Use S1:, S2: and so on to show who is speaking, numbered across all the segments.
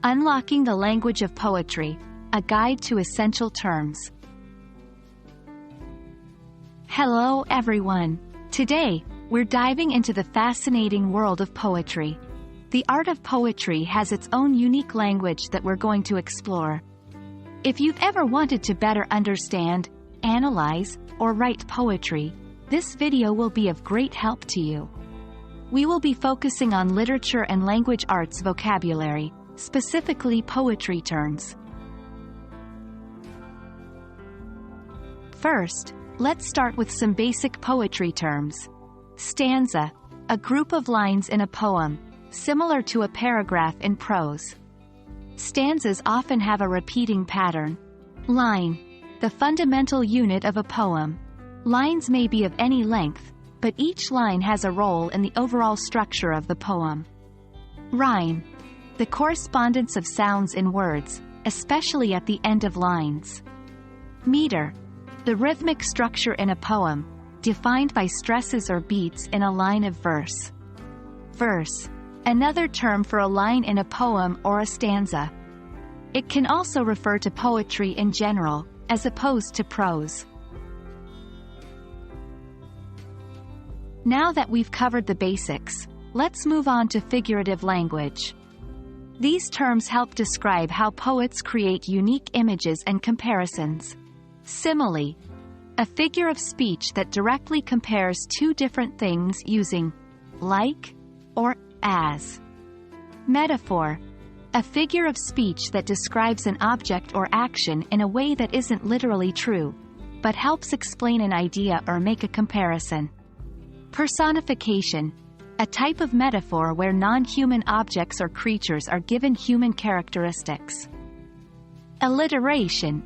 S1: Unlocking the Language of Poetry, a guide to essential terms. Hello everyone. Today, we're diving into the fascinating world of poetry. The art of poetry has its own unique language that we're going to explore. If you've ever wanted to better understand, analyze, or write poetry, this video will be of great help to you. We will be focusing on literature and language arts vocabulary, specifically poetry terms. First, let's start with some basic poetry terms. Stanza, a group of lines in a poem, similar to a paragraph in prose. Stanzas often have a repeating pattern. Line, the fundamental unit of a poem. Lines may be of any length, but each line has a role in the overall structure of the poem. Rhyme, the correspondence of sounds in words, especially at the end of lines. Meter, the rhythmic structure in a poem, defined by stresses or beats in a line of verse. Verse, another term for a line in a poem or a stanza. It can also refer to poetry in general, as opposed to prose. Now that we've covered the basics, let's move on to figurative language. These terms help describe how poets create unique images and comparisons. Simile, a figure of speech that directly compares two different things using like or as. Metaphor, a figure of speech that describes an object or action in a way that isn't literally true, but helps explain an idea or make a comparison. Personification, a type of metaphor where non-human objects or creatures are given human characteristics. Alliteration,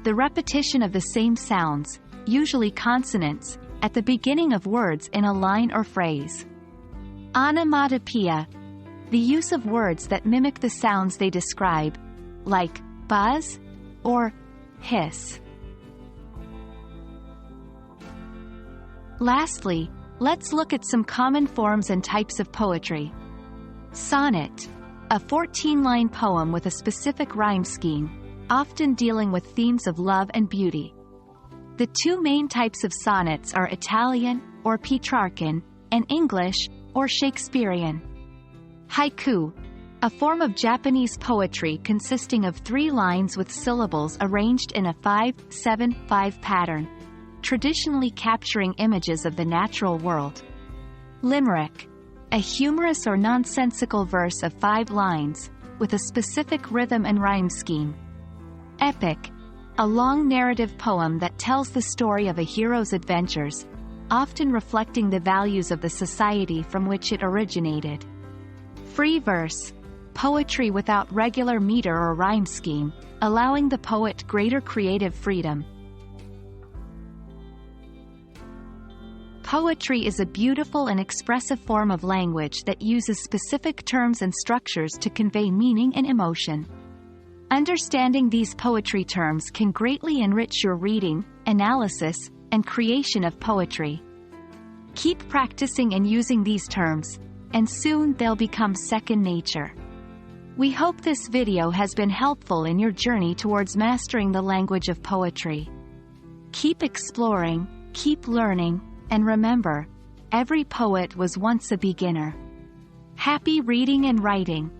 S1: the repetition of the same sounds, usually consonants, at the beginning of words in a line or phrase. Onomatopoeia, the use of words that mimic the sounds they describe, like buzz or hiss. Lastly, let's look at some common forms and types of poetry. Sonnet, a 14-line poem with a specific rhyme scheme, often dealing with themes of love and beauty. The two main types of sonnets are Italian, or Petrarchan, and English, or Shakespearean. Haiku, a form of Japanese poetry consisting of 3 lines with syllables arranged in a 5-7-5 pattern, traditionally capturing images of the natural world. Limerick, a humorous or nonsensical verse of 5 lines, with a specific rhythm and rhyme scheme. Epic, a long narrative poem that tells the story of a hero's adventures, often reflecting the values of the society from which it originated. Free verse, poetry without regular meter or rhyme scheme, allowing the poet greater creative freedom. Poetry is a beautiful and expressive form of language that uses specific terms and structures to convey meaning and emotion. Understanding these poetry terms can greatly enrich your reading, analysis, and creation of poetry. Keep practicing and using these terms, and soon they'll become second nature. We hope this video has been helpful in your journey towards mastering the language of poetry. Keep exploring, keep learning, and remember, every poet was once a beginner. Happy reading and writing!